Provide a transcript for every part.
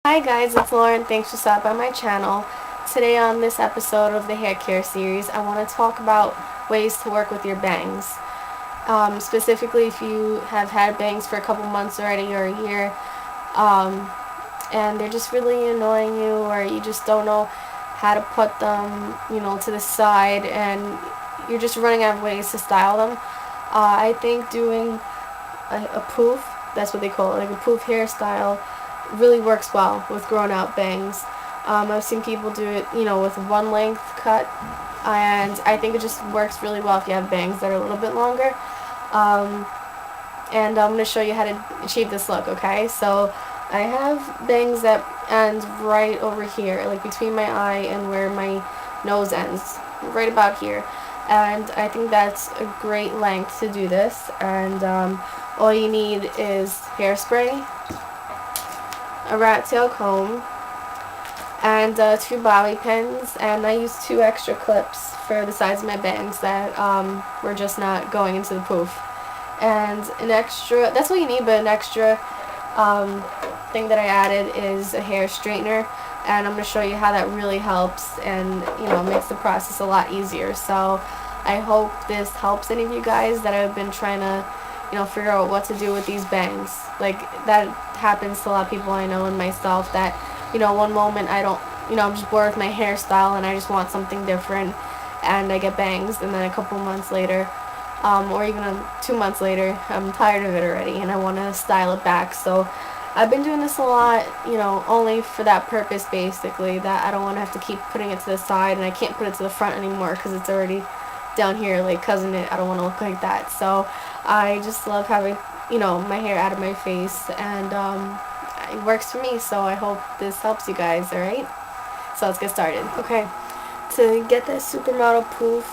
Hi guys, it's Lauren. Thanks for stopping by my channel. Today on this episode of the hair care series, I want to talk about ways to work with your bangs. Specifically if you have had bangs for a couple months already or a year, and they're just really annoying you, or you just don't know how to put them, to the side, and you're just running out of ways to style them. I think doing a poof, that's what they call it, like a poof hairstyle, really works well with grown out bangs. I've seen people do it, with one length cut, and I think it just works really well if you have bangs that are a little bit longer. And I'm going to show you how to achieve this look, okay? So I have bangs that end right over here, like between my eye and where my nose ends, right about here. And I think that's a great length to do this. And all you need is hairspray, a rat tail comb, and 2 bobby pins, and I used 2 extra clips for the size of my bangs that were just not going into the poof. And an extra, that's all you need, but an extra thing that I added is a hair straightener, and I'm going to show you how that really helps and makes the process a lot easier. So I hope this helps any of you guys that have been trying to figure out what to do with these bangs. Like, that happens to a lot of people I know, and myself, that one moment I don't, I'm just bored with my hairstyle and I just want something different, and I get bangs, and then a couple months later, or even 2 months later, I'm tired of it already and I want to style it back. So I've been doing this a lot, only for that purpose, basically, that I don't want to have to keep putting it to the side, and I can't put it to the front anymore because it's already down here, like cousin it. I don't want to look like that. So I just love having my hair out of my face, and it works for me. So I hope this helps you guys. Alright, so let's get started. Okay, to get that supermodel poof,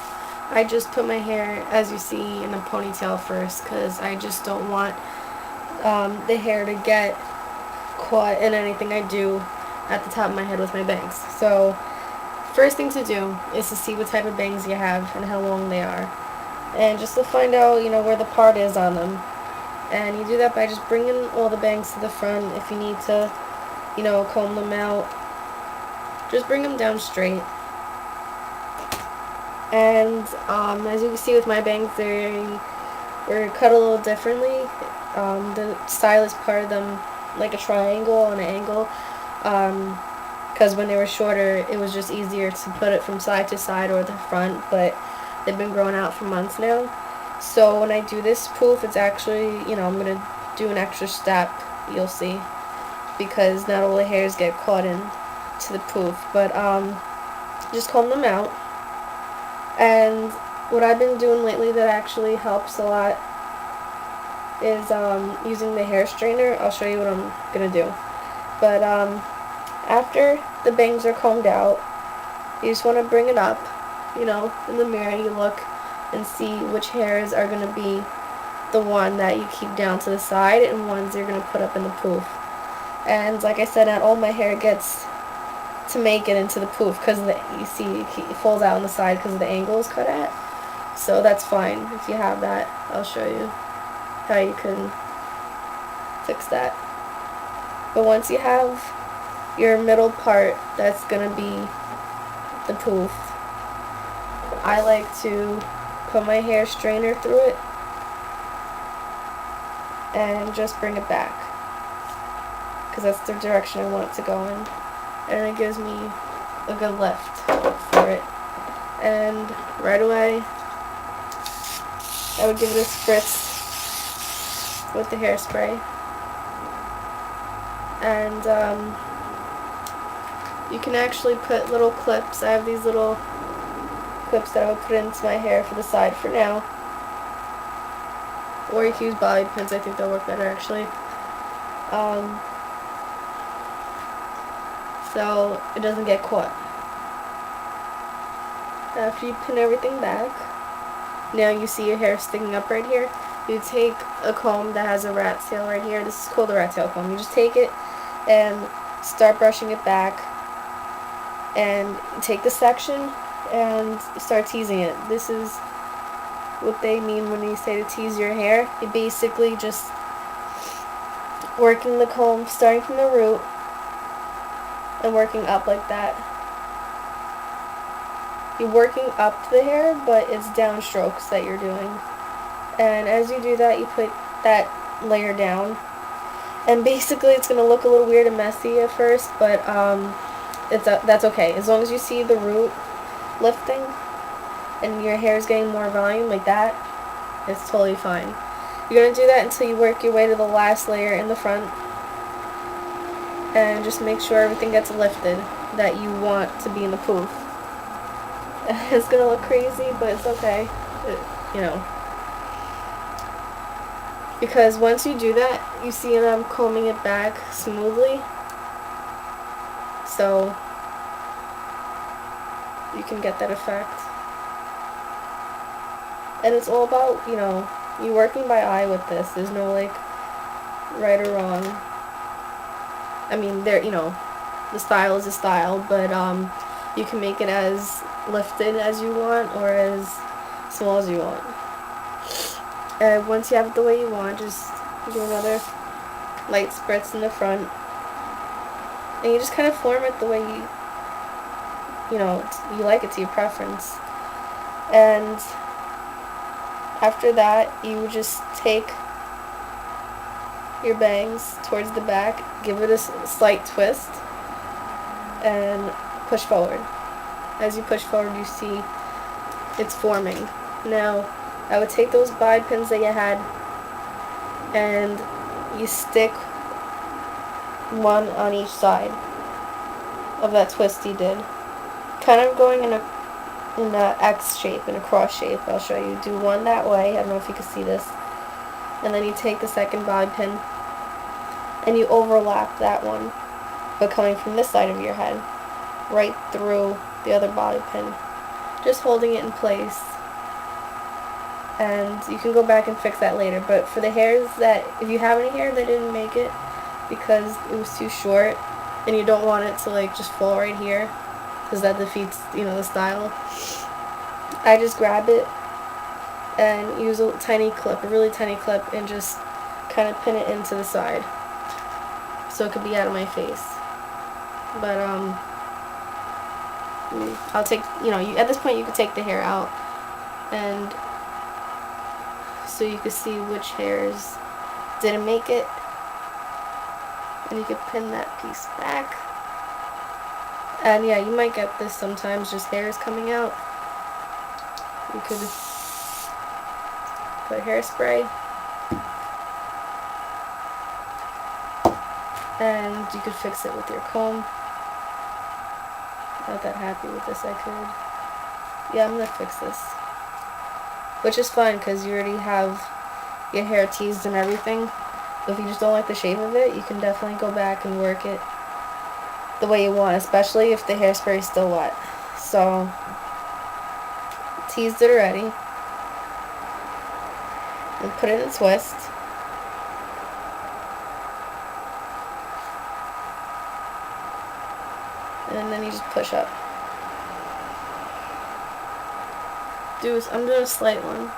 I just put my hair, as you see, in a ponytail first, because I just don't want the hair to get caught in anything I do at the top of my head with my bangs. So first thing to do is to see what type of bangs you have and how long they are, and just to find out where the part is on them. And you do that by just bringing all the bangs to the front. If you need to comb them out, just bring them down straight. And as you can see with my bangs, they were cut a little differently. The stylist parted them like a triangle on an angle, because when they were shorter, it was just easier to put it from side to side or the front, but they've been growing out for months now. So when I do this poof, it's actually, I'm going to do an extra step, you'll see, because not all the hairs get caught in to the poof. But just comb them out. And what I've been doing lately that actually helps a lot is using the hair straightener. I'll show you what I'm going to do. But after the bangs are combed out, you just want to bring it up, in the mirror. You look and see which hairs are going to be the one that you keep down to the side and ones you're going to put up in the poof. And like I said, not all my hair gets to make it into the poof, because you see it falls out on the side because of the angle it's cut at. So that's fine. If you have that, I'll show you how you can fix that. But once you have your middle part that's going to be the poof, I like to put my hair straightener through it and just bring it back, because that's the direction I want it to go in, and it gives me a good lift for it. And right away I would give it a spritz with the hairspray, and you can actually put little clips. I have these little clips that I would put into my hair for the side for now, or you can use bobby pins. I think they'll work better, actually. So it doesn't get caught. After you pin everything back, now you see your hair sticking up right here. You take a comb that has a rat tail right here. This is called a rat tail comb. You just take it and start brushing it back, and take the section and start teasing it. This is what they mean when they say to tease your hair. You basically just working the comb starting from the root and working up like that. You're working up the hair, but it's down strokes that you're doing. And as you do that, you put that layer down. And basically it's going to look a little weird and messy at first, but that's okay. As long as you see the root lifting and your hair is getting more volume like that, it's totally fine. You're going to do that until you work your way to the last layer in the front. And just make sure everything gets lifted that you want to be in the poof. It's going to look crazy, but it's okay. You know. Because once you do that, you see that I'm combing it back smoothly. So you can get that effect. And it's all about, you know, you working by eye with this. There's no like right or wrong. I mean, there, you know, the style is a style, but you can make it as lifted as you want or as small as you want. And once you have it the way you want, just do another light spritz in the front. And you just kind of form it the way you know, you like it to your preference. And after that, you just take your bangs towards the back, give it a slight twist, and push forward. As you push forward, you see it's forming. Now, I would take those bobby pins that you had and you stick one on each side of that twist you did. Kind of going in a X shape, in a cross shape. I'll show you. Do one that way. I don't know if you can see this. And then you take the second bobby pin and you overlap that one, but coming from this side of your head, right through the other bobby pin. Just holding it in place. And you can go back and fix that later. But for the hairs that, if you have any hair that didn't make it because it was too short and you don't want it to like just fall right here, because that defeats, you know, the style, I just grab it and use a tiny clip, a really tiny clip, and just kind of pin it into the side so it could be out of my face. But I'll take, you know, at this point you can take the hair out, and so you can see which hairs didn't make it, and you can pin that piece back. And yeah, you might get this sometimes, just hairs coming out. You could put hairspray, and you could fix it with your comb. Not that happy with this, I could. Yeah, I'm gonna fix this. Which is fine, because you already have your hair teased and everything. But if you just don't like the shape of it, you can definitely go back and work it the way you want, especially if the hairspray is still wet. So, teased it already. And put it in a twist. And then you just push up. I'm doing a slight one.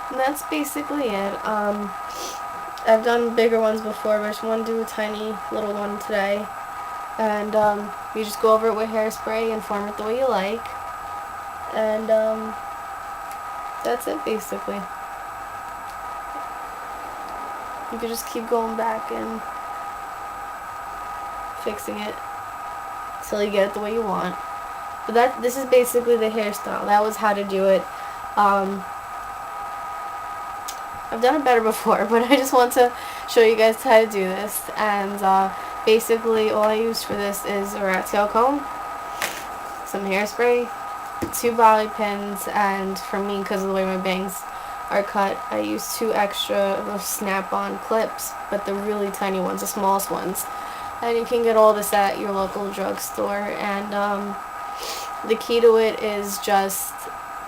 And that's basically it. I've done bigger ones before, but I just want to do a tiny little one today. And you just go over it with hairspray and form it the way you like. And that's it basically. You can just keep going back and fixing it until you get it the way you want. But this is basically the hairstyle. That was how to do it. I've done it better before, but I just want to show you guys how to do this. And basically all I use for this is a rat tail comb, some hairspray, 2 bobby pins, and for me, because of the way my bangs are cut, I use 2 extra of those snap-on clips, but the really tiny ones, the smallest ones. And you can get all this at your local drugstore. And the key to it is just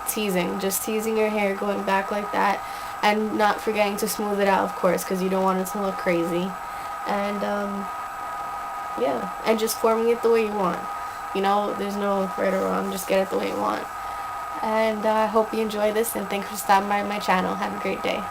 teasing your hair, going back like that, and not forgetting to smooth it out, of course, because you don't want it to look crazy. and yeah, and just forming it the way you want. You know, there's no right or wrong, just get it the way you want. And I hope you enjoy this, and thanks for stopping by my channel. Have a great day.